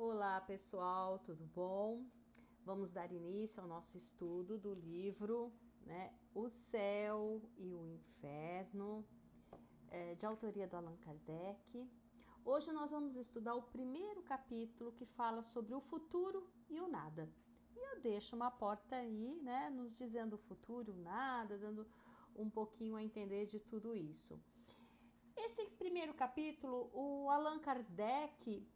Olá pessoal, tudo bom? Vamos dar início ao nosso estudo do livro, O Céu e o Inferno, de autoria do Allan Kardec. Hoje nós vamos estudar o primeiro capítulo que fala sobre o futuro e o nada. E eu deixo uma porta aí, nos dizendo o futuro, o nada, dando um pouquinho a entender de tudo isso. Esse primeiro capítulo, o Allan Kardec,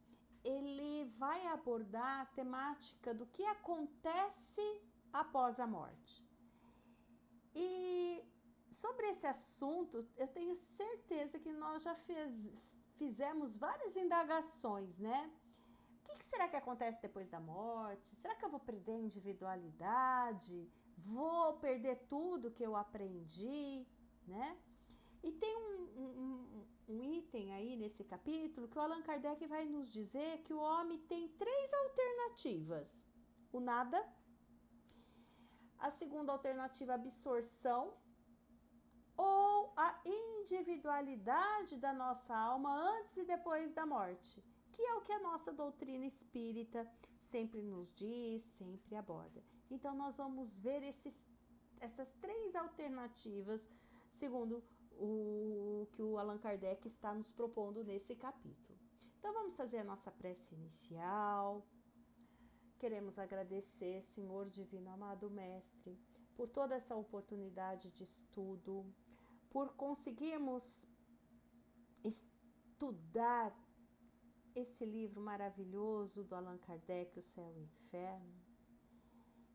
ele vai abordar a temática do que acontece após a morte. E sobre esse assunto, eu tenho certeza que nós já fizemos várias indagações, né? O que será que acontece depois da morte? Será que eu vou perder a individualidade? Vou perder tudo que eu aprendi, né? E tem um item aí nesse capítulo que o Allan Kardec vai nos dizer que o homem tem 3 alternativas. O nada, a segunda alternativa, a absorção, ou a individualidade da nossa alma antes e depois da morte, que é o que a nossa doutrina espírita sempre nos diz, sempre aborda. Então nós vamos ver essas 3 alternativas, segundo o que o Allan Kardec está nos propondo nesse capítulo. Então vamos fazer a nossa prece inicial. Queremos agradecer, Senhor Divino Amado Mestre, por toda essa oportunidade de estudo, por conseguirmos estudar esse livro maravilhoso do Allan Kardec, O Céu e o Inferno.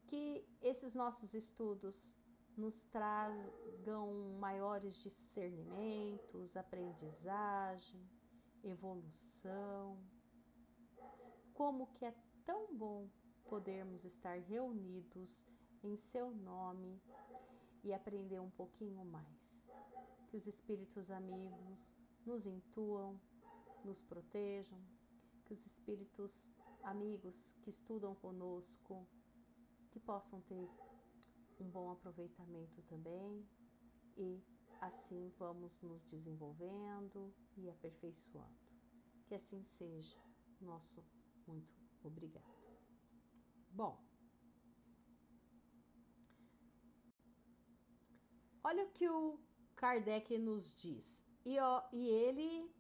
Que esses nossos estudos nos tragam maiores discernimentos, aprendizagem, evolução. Como que é tão bom podermos estar reunidos em seu nome e aprender um pouquinho mais. Que os espíritos amigos nos intuam, nos protejam, que os espíritos amigos que estudam conosco, que possam ter um bom aproveitamento também, e assim vamos nos desenvolvendo e aperfeiçoando. Que assim seja. Nosso muito obrigada. Bom, olha o que o Kardec nos diz. E ele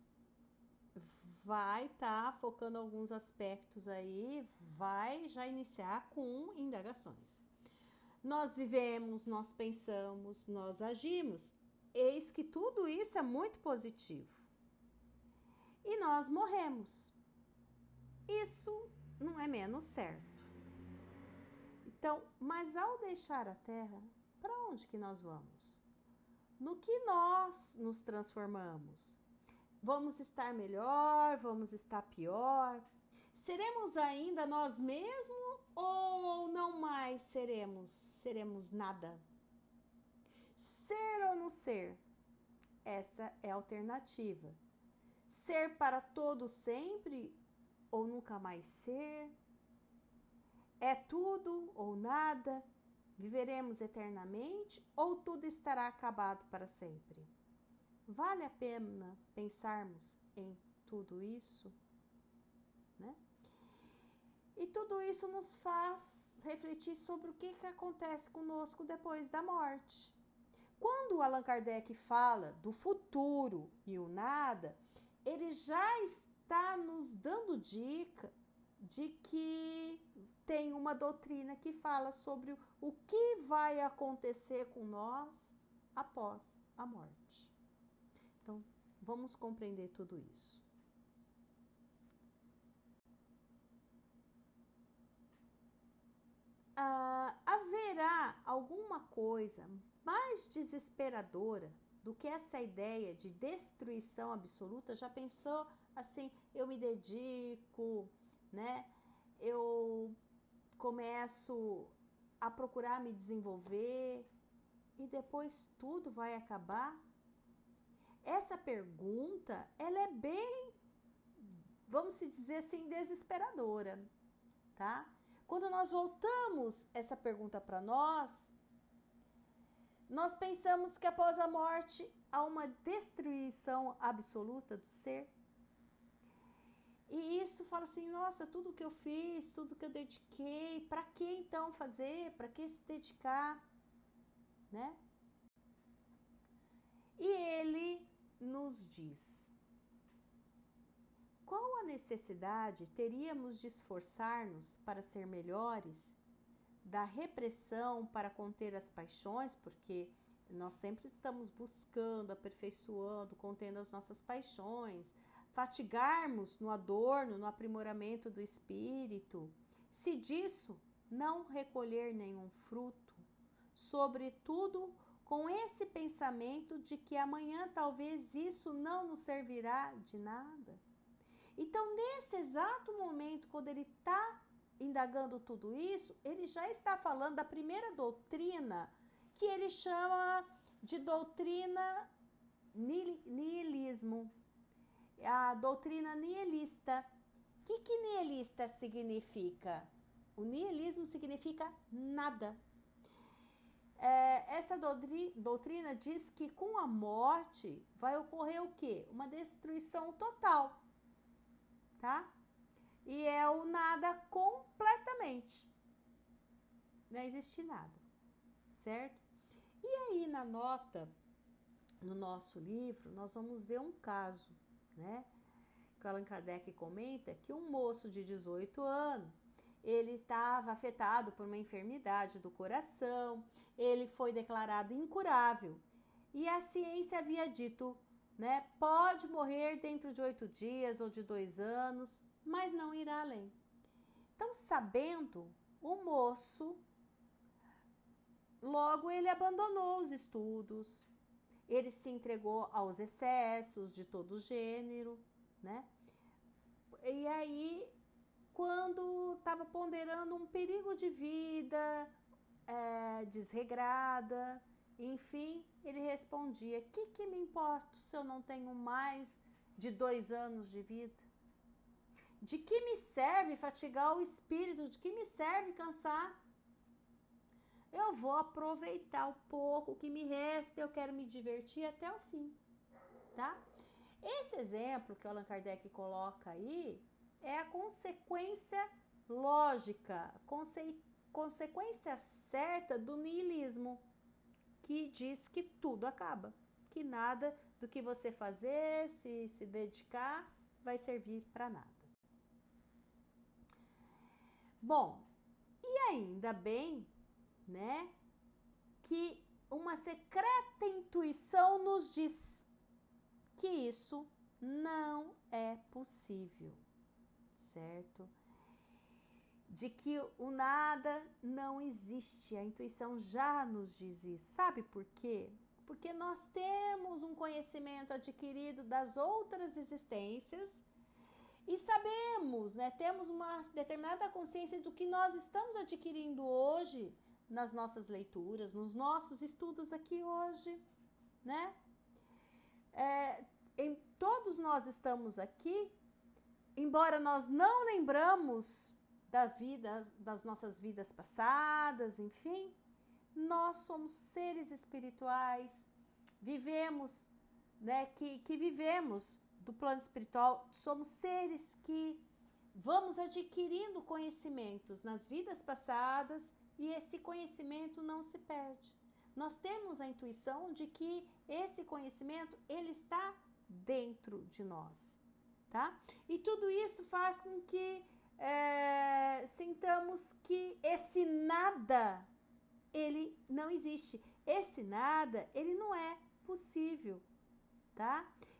vai estar focando alguns aspectos aí, vai já iniciar com indagações. Nós vivemos, nós pensamos, nós agimos. Eis que tudo isso é muito positivo. E nós morremos. Isso não é menos certo. Então, mas ao deixar a Terra, para onde que nós vamos? No que nós nos transformamos? Vamos estar melhor? Vamos estar pior? Seremos ainda nós mesmos ou não mais seremos? Seremos nada? Ser ou não ser? Essa é a alternativa. Ser para todo sempre ou nunca mais ser? É tudo ou nada? Viveremos eternamente ou tudo estará acabado para sempre? Vale a pena pensarmos em tudo isso, né? E tudo isso nos faz refletir sobre o que acontece conosco depois da morte. Quando o Allan Kardec fala do futuro e o nada, ele já está nos dando dica de que tem uma doutrina que fala sobre o que vai acontecer com nós após a morte. Então, vamos compreender tudo isso. Haverá alguma coisa mais desesperadora do que essa ideia de destruição absoluta? Já pensou assim, eu me dedico, né? Eu começo a procurar me desenvolver e depois tudo vai acabar? Essa pergunta, ela é bem, vamos dizer assim, desesperadora, tá? Quando nós voltamos essa pergunta para nós pensamos que após a morte há uma destruição absoluta do ser. E isso fala assim, nossa, tudo que eu fiz, tudo que eu dediquei, para que então fazer? Para que se dedicar? Né? E ele nos diz: qual a necessidade teríamos de esforçar-nos para ser melhores, da repressão para conter as paixões, porque nós sempre estamos buscando, aperfeiçoando, contendo as nossas paixões, fatigarmos no adorno, no aprimoramento do espírito, se disso não recolher nenhum fruto, sobretudo com esse pensamento de que amanhã talvez isso não nos servirá de nada. Então, nesse exato momento, quando ele está indagando tudo isso, ele já está falando da primeira doutrina, que ele chama de doutrina nihilismo, a doutrina nihilista. O que nihilista significa? O nihilismo significa nada. Essa doutrina diz que com a morte vai ocorrer o quê? Uma destruição total, tá? E é o nada completamente. Não existe nada, certo? E aí na nota, no nosso livro, nós vamos ver um caso, né? Que o Allan Kardec comenta que um moço de 18 anos, ele estava afetado por uma enfermidade do coração, ele foi declarado incurável. E a ciência havia dito, né? Pode morrer dentro de 8 dias ou de 2 anos, mas não irá além. Então, sabendo, o moço, logo ele abandonou os estudos, ele se entregou aos excessos de todo gênero, né? E aí, quando estava ponderando um perigo de vida desregrada, enfim, ele respondia: que me importa se eu não tenho mais de 2 anos de vida? De que me serve fatigar o espírito? De que me serve cansar? Eu vou aproveitar o pouco que me resta, eu quero me divertir até o fim, tá? Esse exemplo que o Allan Kardec coloca aí é a consequência lógica, consequência certa do niilismo, que diz que tudo acaba, que nada do que você fazer, se dedicar, vai servir para nada. Bom, e ainda bem, né, que uma secreta intuição nos diz que isso não é possível, certo? De que o nada não existe, a intuição já nos diz isso. Sabe por quê? Porque nós temos um conhecimento adquirido das outras existências e sabemos, né, temos uma determinada consciência do que nós estamos adquirindo hoje nas nossas leituras, nos nossos estudos aqui hoje, né? Todos nós estamos aqui, embora nós não lembramos da vida, das nossas vidas passadas, enfim, nós somos seres espirituais, vivemos, né, que vivemos do plano espiritual, somos seres que vamos adquirindo conhecimentos nas vidas passadas e esse conhecimento não se perde. Nós temos a intuição de que esse conhecimento, ele está dentro de nós, tá? E tudo isso faz com que sintamos que esse nada, ele não existe. Esse nada, ele não é possível, tá?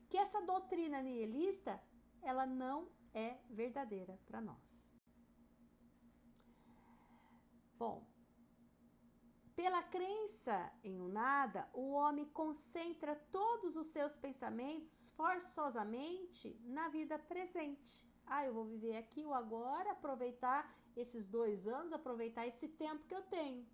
Que essa doutrina nihilista, ela não é verdadeira para nós. Bom, pela crença em um nada, o homem concentra todos os seus pensamentos forçosamente na vida presente. Eu vou viver aqui o agora, aproveitar esses 2 anos, aproveitar esse tempo que eu tenho.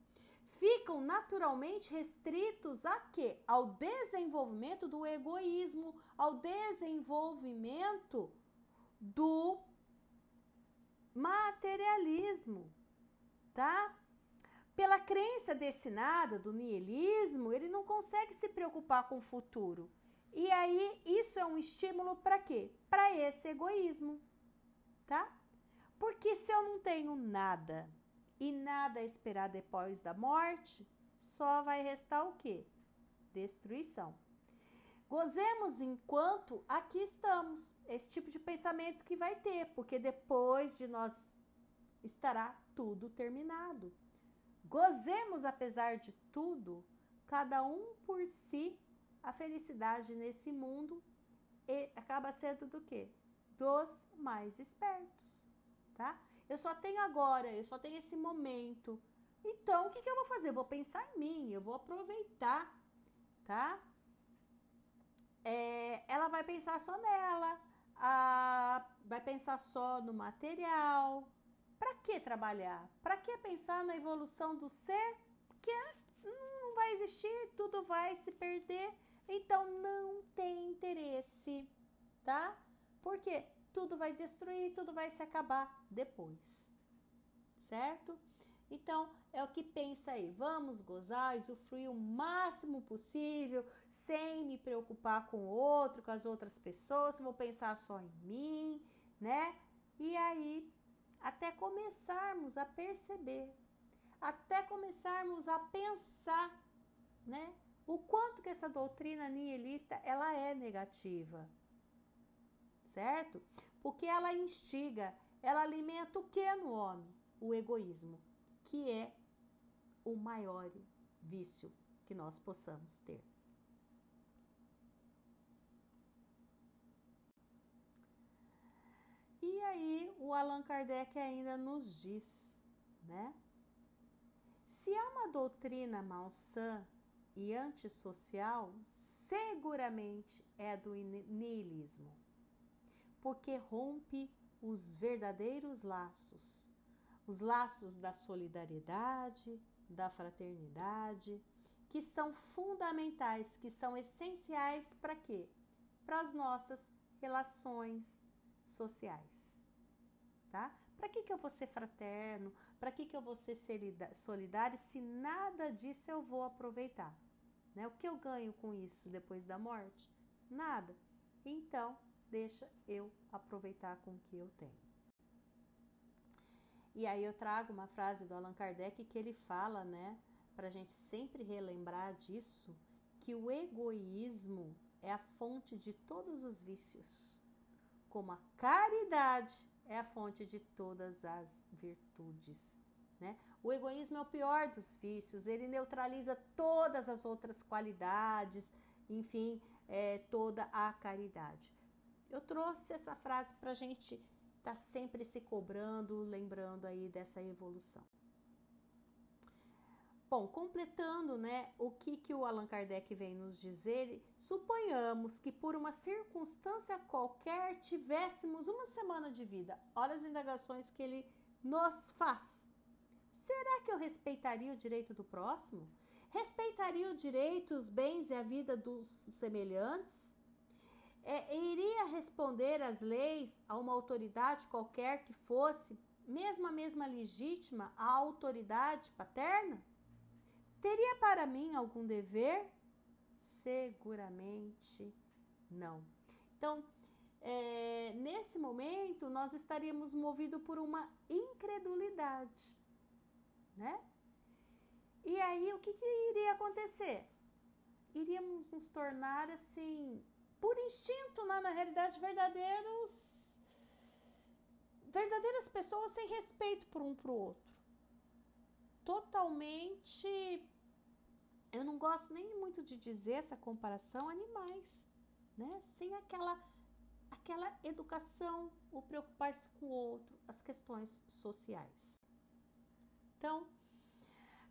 Ficam naturalmente restritos a quê? Ao desenvolvimento do egoísmo, ao desenvolvimento do materialismo, tá? Pela crença desse nada, do nihilismo, ele não consegue se preocupar com o futuro. E aí, isso é um estímulo para quê? Para esse egoísmo, tá? Porque se eu não tenho nada e nada a esperar depois da morte, só vai restar o quê? Destruição. Gozemos enquanto aqui estamos. Esse tipo de pensamento que vai ter, porque depois de nós estará tudo terminado. Gozemos apesar de tudo, cada um por si, a felicidade nesse mundo e acaba sendo do quê? Dos mais espertos, tá? Eu só tenho agora, eu só tenho esse momento. Então, o que eu vou fazer? Eu vou pensar em mim, eu vou aproveitar, tá? Ela vai pensar só nela, vai pensar só no material. Para que trabalhar? Para que pensar na evolução do ser? Porque não vai existir, tudo vai se perder. Então, não tem interesse, tá? Por quê? Tudo vai destruir, tudo vai se acabar depois, certo? Então, é o que pensa aí. Vamos gozar, usufruir o máximo possível, sem me preocupar com o outro, com as outras pessoas. Vou pensar só em mim, né? E aí, até começarmos a perceber, até começarmos a pensar, né? O quanto que essa doutrina nihilista, ela é negativa, certo? Porque ela instiga, ela alimenta o que no homem? O egoísmo, que é o maior vício que nós possamos ter. E aí o Allan Kardec ainda nos diz, né? Se há uma doutrina malsã e antissocial, seguramente é do niilismo, porque rompe os verdadeiros laços, os laços da solidariedade, da fraternidade, que são fundamentais, que são essenciais para quê? Para as nossas relações sociais, tá? Para que eu vou ser fraterno? Para que eu vou ser solidário se nada disso eu vou aproveitar? Né? O que eu ganho com isso depois da morte? Nada. Então, deixa eu aproveitar com o que eu tenho. E aí eu trago uma frase do Allan Kardec que ele fala, né, para a gente sempre relembrar disso, que o egoísmo é a fonte de todos os vícios, como a caridade é a fonte de todas as virtudes, né? O egoísmo é o pior dos vícios, ele neutraliza todas as outras qualidades, enfim, toda a caridade. Eu trouxe essa frase para a gente estar sempre se cobrando, lembrando aí dessa evolução. Bom, completando, né, o que o Allan Kardec vem nos dizer, suponhamos que por uma circunstância qualquer tivéssemos uma semana de vida. Olha as indagações que ele nos faz. Será que eu respeitaria o direito do próximo? Respeitaria o direito, os bens e a vida dos semelhantes? Iria responder às leis a uma autoridade qualquer que fosse, mesmo a mesma legítima, a autoridade paterna? Teria para mim algum dever? Seguramente não. Então, nesse momento, nós estaríamos movidos por uma incredulidade, né? E aí, o que iria acontecer? Iríamos nos tornar, assim, por instinto, né? Na realidade, verdadeiras pessoas sem respeito por um para o outro. Totalmente, eu não gosto nem muito de dizer essa comparação, animais, né? Sem aquela educação, o preocupar-se com o outro, as questões sociais. Então,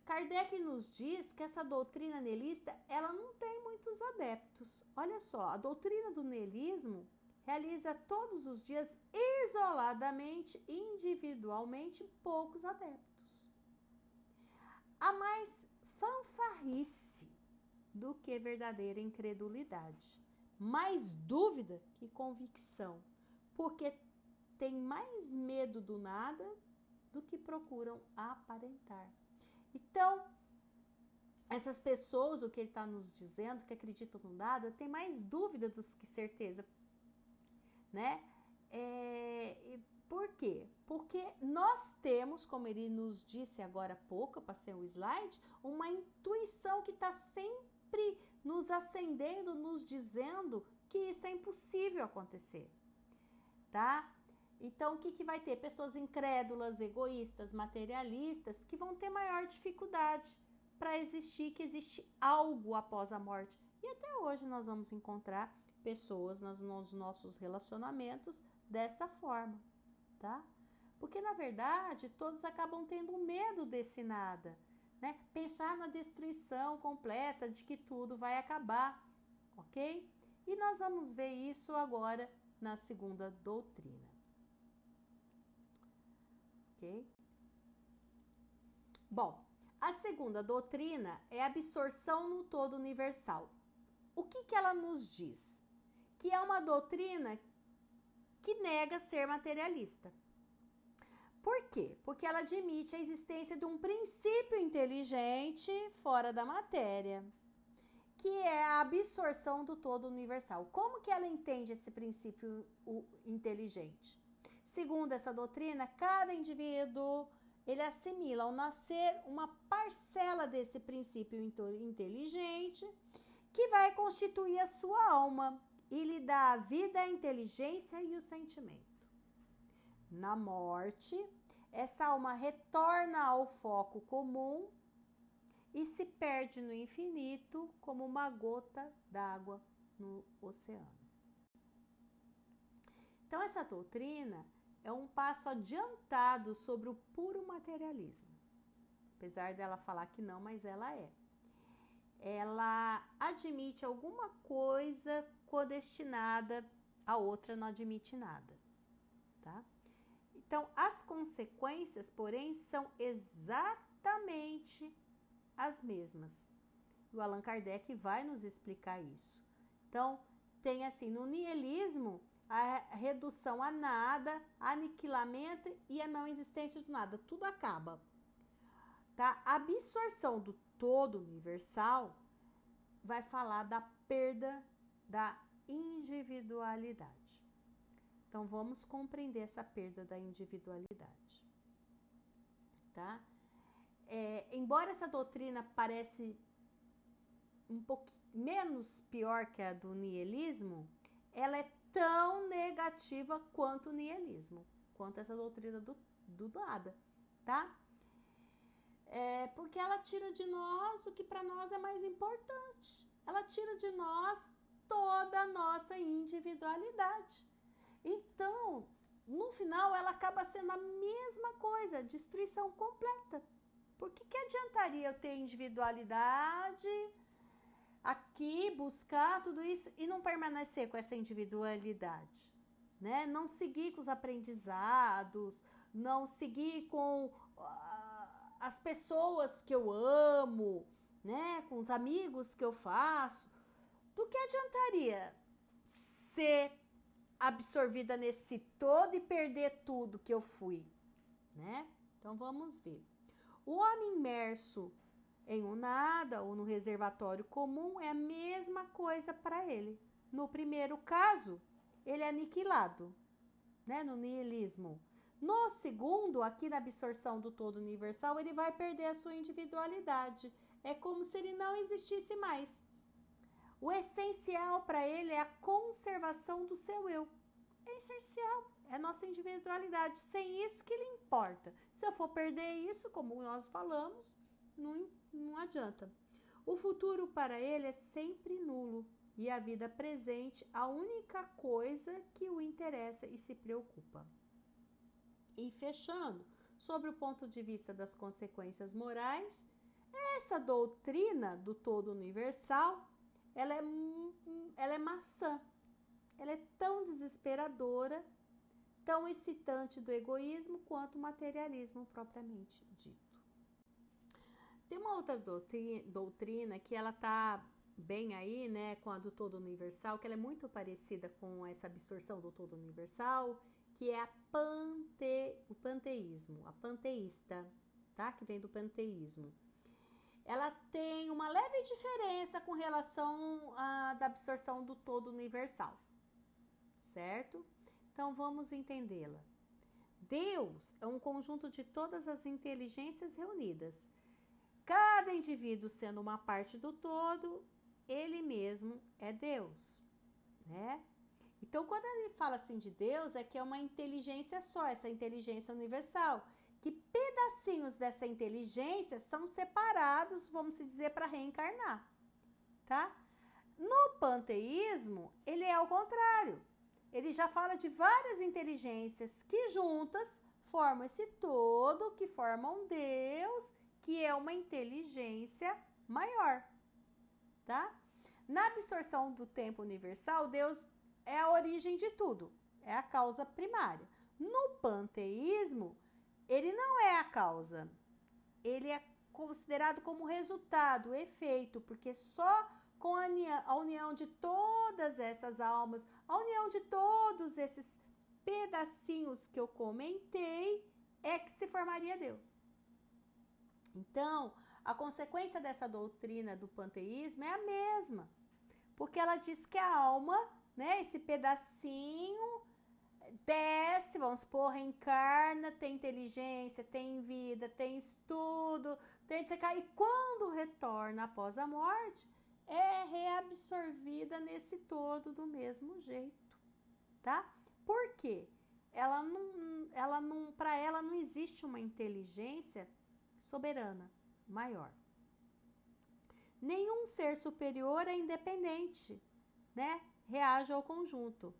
Kardec nos diz que essa doutrina nihilista, ela não tem muitos adeptos. Olha só, a doutrina do nihilismo realiza todos os dias isoladamente, individualmente, poucos adeptos. Há mais fanfarrice do que verdadeira incredulidade, mais dúvida que convicção, porque tem mais medo do nada do que procuram aparentar. Então, essas pessoas, o que ele está nos dizendo, que acreditam no nada, tem mais dúvida do que certeza, né? Por quê? Porque nós temos, como ele nos disse agora há pouco, eu passei o slide, uma intuição que está sempre nos acendendo, nos dizendo que isso é impossível acontecer, tá? Então, o que vai ter? Pessoas incrédulas, egoístas, materialistas, que vão ter maior dificuldade para existir, que existe algo após a morte. E até hoje nós vamos encontrar pessoas nos nossos relacionamentos dessa forma, tá? Porque, na verdade, todos acabam tendo medo desse nada, né? Pensar na destruição completa, de que tudo vai acabar, ok? E nós vamos ver isso agora na segunda doutrina, ok? Bom, a segunda doutrina é a absorção no todo universal. O que ela nos diz? Que é uma doutrina que nega ser materialista. Por quê? Porque ela admite a existência de um princípio inteligente fora da matéria, que é a absorção do todo universal. Como que ela entende esse princípio inteligente? Segundo essa doutrina, cada indivíduo ele assimila ao nascer uma parcela desse princípio inteligente que vai constituir a sua alma e lhe dá a vida, a inteligência e o sentimento. Na morte, essa alma retorna ao foco comum e se perde no infinito como uma gota d'água no oceano. Então, essa doutrina é um passo adiantado sobre o puro materialismo. Apesar dela falar que não, mas ela é. Ela admite alguma coisa destinada, a outra não admite nada, tá? Então, as consequências, porém, são exatamente as mesmas. O Allan Kardec vai nos explicar isso. Então, tem assim, no niilismo, a redução a nada, aniquilamento e a não existência de nada. Tudo acaba. Tá? A absorção do todo universal vai falar da perda da individualidade. Então, vamos compreender essa perda da individualidade. Tá? Embora essa doutrina pareça um pouco menos pior que a do niilismo, ela é tão negativa quanto o niilismo, quanto essa doutrina do nada, tá? Porque ela tira de nós o que para nós é mais importante. Ela tira de nós toda a nossa individualidade. Então, no final, ela acaba sendo a mesma coisa, destruição completa. Por que adiantaria eu ter individualidade aqui, buscar tudo isso e não permanecer com essa individualidade, né? Não seguir com os aprendizados, não seguir com as pessoas que eu amo, né? Com os amigos que eu faço. Do que adiantaria ser absorvida nesse todo e perder tudo que eu fui, né? Então, vamos ver. O homem imerso em um nada ou no reservatório comum é a mesma coisa para ele. No primeiro caso, ele é aniquilado, né? No niilismo. No segundo, aqui na absorção do todo universal, ele vai perder a sua individualidade. É como se ele não existisse mais. O essencial para ele é a conservação do seu eu. É essencial, é a nossa individualidade. Sem isso que lhe importa. Se eu for perder isso, como nós falamos, não adianta. O futuro para ele é sempre nulo e a vida presente a única coisa que o interessa e se preocupa. E fechando, sobre o ponto de vista das consequências morais, essa doutrina do todo universal, ela é maçã. Ela é tão desesperadora, tão excitante do egoísmo quanto o materialismo propriamente dito. Tem uma outra doutrina que ela está bem aí, né, com a do todo universal, que ela é muito parecida com essa absorção do todo universal, que é o panteísmo, a panteísta, tá? Que vem do panteísmo. Ela tem uma leve diferença com relação da absorção do todo universal, certo? Então, vamos entendê-la. Deus é um conjunto de todas as inteligências reunidas. Cada indivíduo sendo uma parte do todo, ele mesmo é Deus, né? Então, quando ele fala assim de Deus, é que é uma inteligência só, essa inteligência universal, que pedacinhos dessa inteligência são separados, vamos dizer, para reencarnar, tá? No panteísmo, ele é ao contrário. Ele já fala de várias inteligências que juntas formam esse todo, que formam Deus, que é uma inteligência maior, tá? Na absorção do tempo universal, Deus é a origem de tudo, é a causa primária. No panteísmo, ele não é a causa, ele é considerado como resultado, efeito, porque só com a união de todas essas almas, a união de todos esses pedacinhos que eu comentei, é que se formaria Deus. Então, a consequência dessa doutrina do panteísmo é a mesma, porque ela diz que a alma, né, esse pedacinho, desce, vamos supor, reencarna, tem inteligência, tem vida, tem estudo, tem e quando retorna após a morte, é reabsorvida nesse todo do mesmo jeito, tá? Por quê? Para ela não existe uma inteligência soberana, maior. Nenhum ser superior é independente, né? Reage ao conjunto,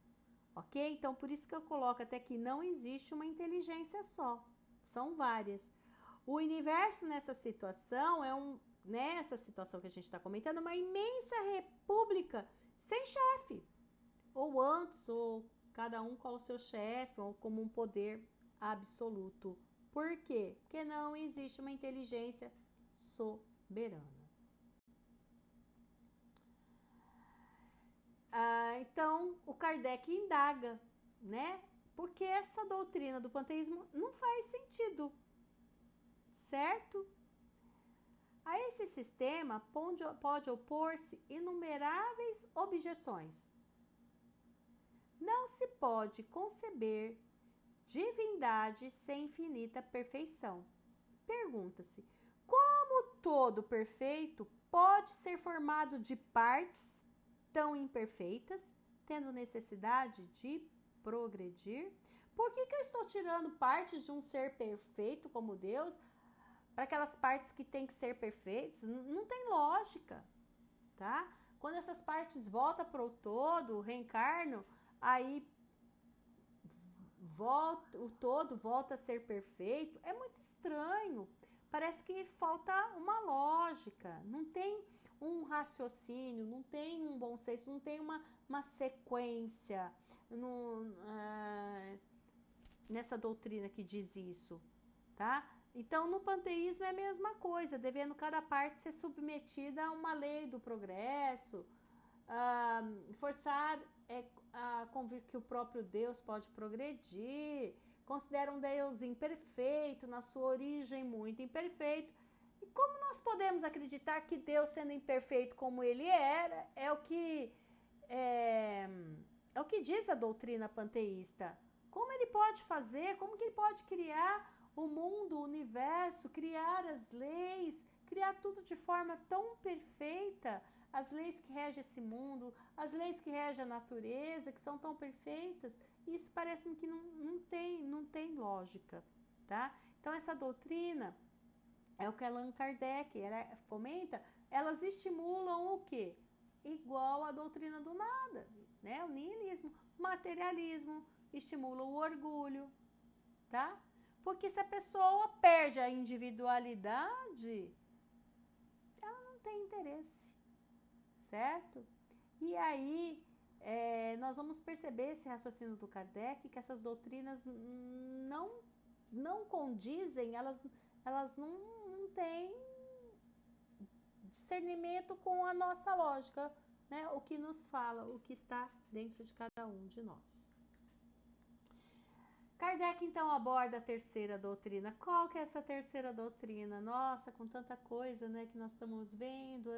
ok? Então, por isso que eu coloco até que não existe uma inteligência só, são várias. O universo nessa situação nessa situação que a gente está comentando, uma imensa república sem chefe, ou antes, ou cada um com o seu chefe, ou como um poder absoluto. Por quê? Porque não existe uma inteligência soberana. Então, o Kardec indaga, né? Porque essa doutrina do panteísmo não faz sentido, certo? A esse sistema pode opor-se inumeráveis objeções. Não se pode conceber divindade sem infinita perfeição. Pergunta-se, como todo perfeito pode ser formado de partes tão imperfeitas, tendo necessidade de progredir? Por que eu estou tirando partes de um ser perfeito como Deus para aquelas partes que têm que ser perfeitas? Não tem lógica, tá? Quando essas partes voltam para o todo, reencarnam, aí o todo volta a ser perfeito, é muito estranho. Parece que falta uma lógica, não tem um raciocínio, não tem um bom senso, não tem uma sequência nessa doutrina que diz isso, tá? Então, no panteísmo é a mesma coisa, devendo cada parte ser submetida a uma lei do progresso, forçar a convir que o próprio Deus pode progredir, considera um Deus imperfeito, na sua origem muito imperfeito. E como nós podemos acreditar que Deus, sendo imperfeito como ele era, é o que diz a doutrina panteísta? Como ele pode fazer, como que ele pode criar o mundo, o universo, criar as leis, criar tudo de forma tão perfeita, as leis que regem esse mundo, as leis que regem a natureza, que são tão perfeitas? Isso parece-me que não tem lógica, tá? Então, essa doutrina é o que Allan Kardec fomenta, elas estimulam o quê? Igual a doutrina do nada, né? O niilismo, materialismo, estimula o orgulho, tá? Porque se a pessoa perde a individualidade, ela não tem interesse, certo? E aí, nós vamos perceber esse raciocínio do Kardec, que essas doutrinas não condizem, elas não têm discernimento com a nossa lógica, né? O que nos fala, o que está dentro de cada um de nós. Kardec, então, aborda a terceira doutrina. Qual que é essa terceira doutrina? Nossa, com tanta coisa, né, que nós estamos vendo.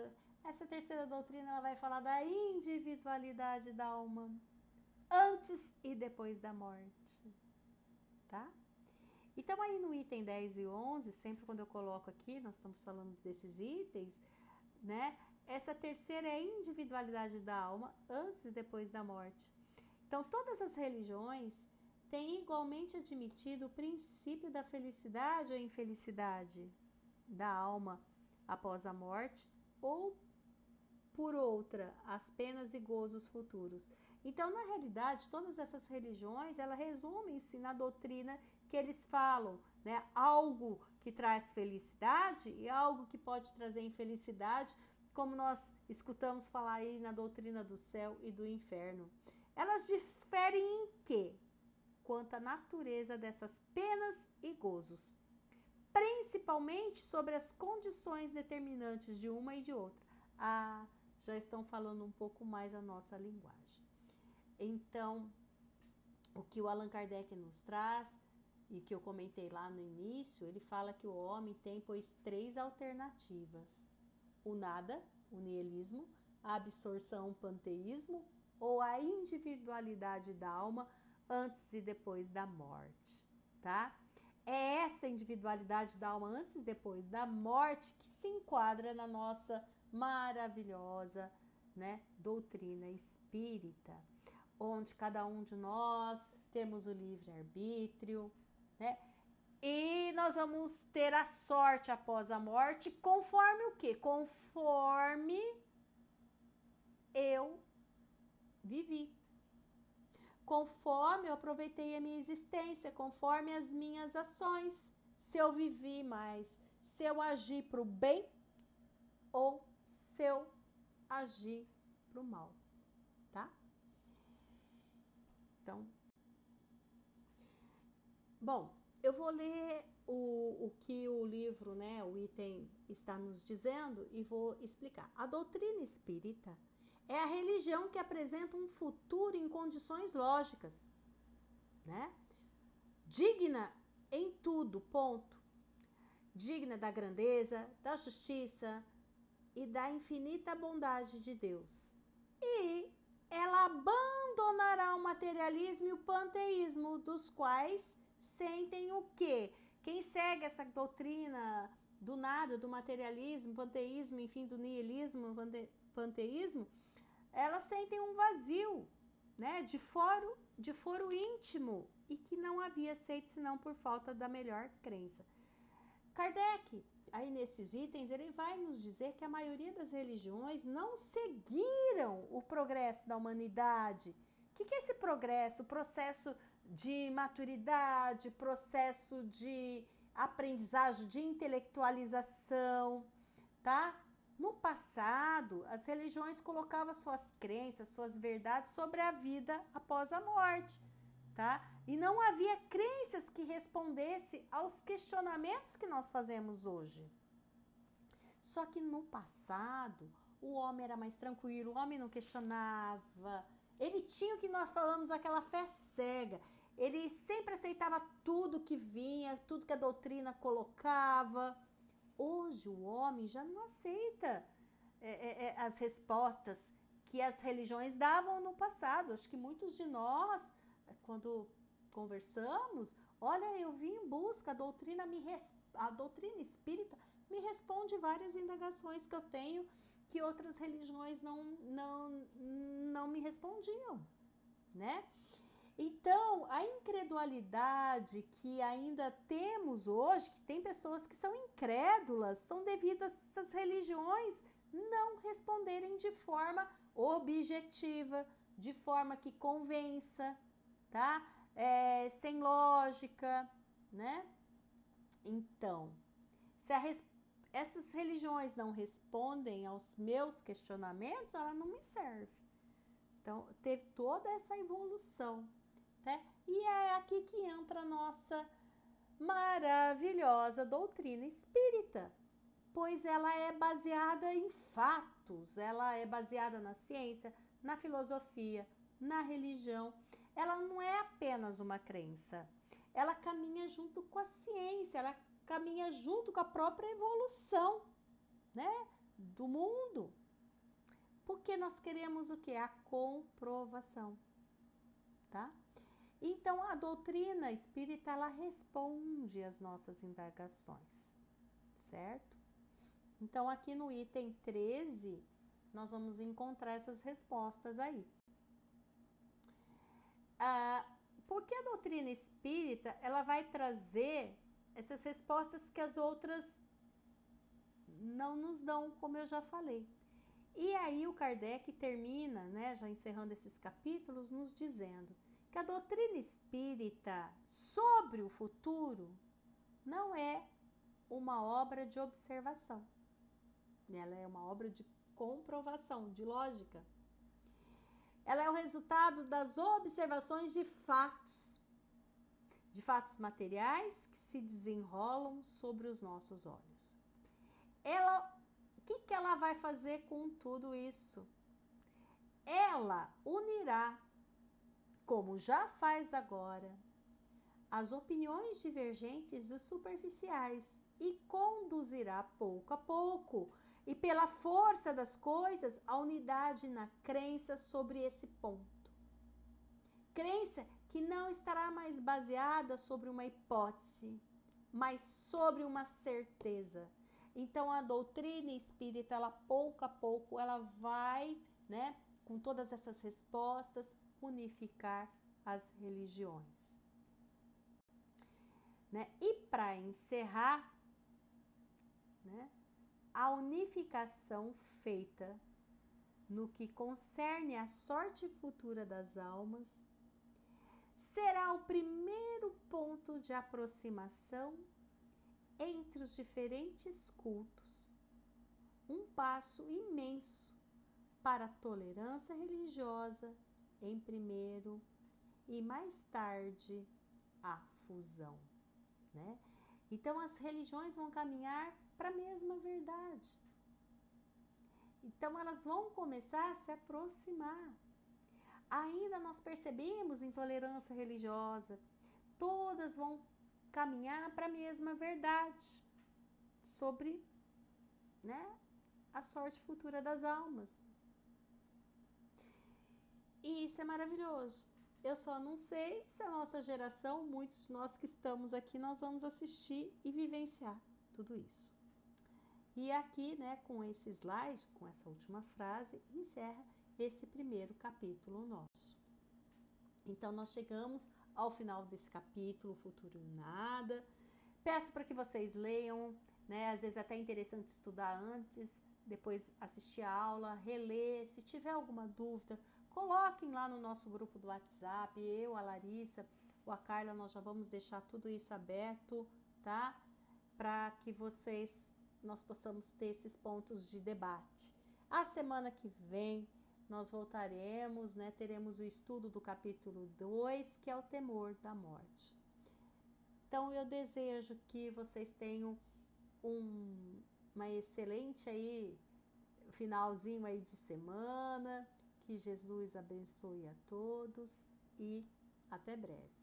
Essa terceira doutrina, ela vai falar da individualidade da alma antes e depois da morte, tá? Então, aí no item 10 e 11, sempre quando eu coloco aqui, nós estamos falando desses itens, né? Essa terceira é a individualidade da alma antes e depois da morte. Então, todas as religiões têm igualmente admitido o princípio da felicidade ou infelicidade da alma após a morte, ou, por outra, as penas e gozos futuros. Então, na realidade, todas essas religiões, elas resumem-se na doutrina que eles falam, né? Algo que traz felicidade e algo que pode trazer infelicidade, como nós escutamos falar aí na doutrina do céu e do inferno. Elas diferem em quê? Quanto à natureza dessas penas e gozos, principalmente sobre as condições determinantes de uma e de outra. Já estão falando um pouco mais a nossa linguagem. Então, o que o Allan Kardec nos traz, e que eu comentei lá no início, ele fala que o homem tem, pois, 3 alternativas: o nada, o niilismo, a absorção, o panteísmo, ou a individualidade da alma antes e depois da morte, tá? É essa individualidade da alma antes e depois da morte que se enquadra na nossa maravilhosa, né, doutrina espírita, onde cada um de nós temos o livre-arbítrio, né? E nós vamos ter a sorte após a morte, conforme o quê? Conforme eu vivi. Conforme eu aproveitei a minha existência, conforme as minhas ações. Se eu vivi mais, se eu agi para o bem ou se eu agi para o mal, tá? Então, bom, eu vou ler o que o livro, né, o item está nos dizendo e vou explicar. A doutrina espírita é a religião que apresenta um futuro em condições lógicas, né? Digna em tudo, ponto. Digna da grandeza, da justiça e da infinita bondade de Deus. E ela abandonará o materialismo e o panteísmo, dos quais sentem o quê? Quem segue essa doutrina do nada, do materialismo, panteísmo, enfim, do niilismo, panteísmo, elas sentem um vazio, né, de foro íntimo, e que não havia aceito senão por falta da melhor crença. Kardec, aí nesses itens, ele vai nos dizer que a maioria das religiões não seguiram o progresso da humanidade. O que é esse progresso? O processo de maturidade, processo de aprendizagem, de intelectualização, tá? No passado, as religiões colocavam suas crenças, suas verdades sobre a vida após a morte, tá? E não havia crenças que respondessem aos questionamentos que nós fazemos hoje. Só que no passado, o homem era mais tranquilo, o homem não questionava, ele tinha o que nós falamos, aquela fé cega. Ele sempre aceitava tudo que vinha, tudo que a doutrina colocava. Hoje o homem já não aceita as respostas que as religiões davam no passado. Acho que muitos de nós, quando conversamos, olha, eu vim em busca, a doutrina espírita me responde várias indagações que eu tenho, que outras religiões não me respondiam, né? Então, a incredulidade que ainda temos hoje, que tem pessoas que são incrédulas, são devido a essas religiões não responderem de forma objetiva, de forma que convença, tá? Sem lógica, né? Então, se essas religiões não respondem aos meus questionamentos, ela não me serve. Então, teve toda essa evolução, né? E é aqui que entra a nossa maravilhosa doutrina espírita, pois ela é baseada em fatos, ela é baseada na ciência, na filosofia, na religião. Ela não é apenas uma crença, ela caminha junto com a ciência, ela caminha junto com a própria evolução, né, do mundo. Porque nós queremos o quê? A comprovação, tá? Então, a doutrina espírita, ela responde às nossas indagações, certo? Então, aqui no item 13, nós vamos encontrar essas respostas aí. Porque a doutrina espírita, ela vai trazer essas respostas que as outras não nos dão, como eu já falei. E aí o Kardec termina, né, já encerrando esses capítulos, nos dizendo que a doutrina espírita sobre o futuro não é uma obra de observação. Ela é uma obra de comprovação, de lógica. Ela é o resultado das observações de fatos materiais que se desenrolam sobre os nossos olhos. O que ela vai fazer com tudo isso? Ela unirá, como já faz agora, as opiniões divergentes e superficiais e conduzirá pouco a pouco e pela força das coisas a unidade na crença sobre esse ponto. Crença que não estará mais baseada sobre uma hipótese, mas sobre uma certeza. Então, a doutrina espírita, ela pouco a pouco, ela vai, né, com todas essas respostas, unificar as religiões. Né? E para encerrar, né, a unificação feita no que concerne à sorte futura das almas será o primeiro ponto de aproximação entre os diferentes cultos, um passo imenso para a tolerância religiosa em primeiro e mais tarde a fusão, né? Então as religiões vão caminhar para a mesma verdade. Então elas vão começar a se aproximar. Ainda nós percebemos intolerância religiosa, todas vão caminhar para a mesma verdade sobre, né, a sorte futura das almas. E isso é maravilhoso. Eu só não sei se a nossa geração, muitos de nós que estamos aqui, nós vamos assistir e vivenciar tudo isso. E aqui, né, com esse slide, com essa última frase, encerra esse primeiro capítulo nosso. Então, nós chegamos ao final desse capítulo, Futuro em Nada. Peço para que vocês leiam, né? Às vezes é até interessante estudar antes, depois assistir a aula, reler. Se tiver alguma dúvida, coloquem lá no nosso grupo do WhatsApp. Eu, a Larissa, ou a Carla, nós já vamos deixar tudo isso aberto, tá? Para que nós possamos ter esses pontos de debate. A semana que vem, nós voltaremos, né? Teremos o estudo do capítulo 2, que é o temor da morte. Então, eu desejo que vocês tenham uma excelente aí, finalzinho aí de semana, que Jesus abençoe a todos e até breve.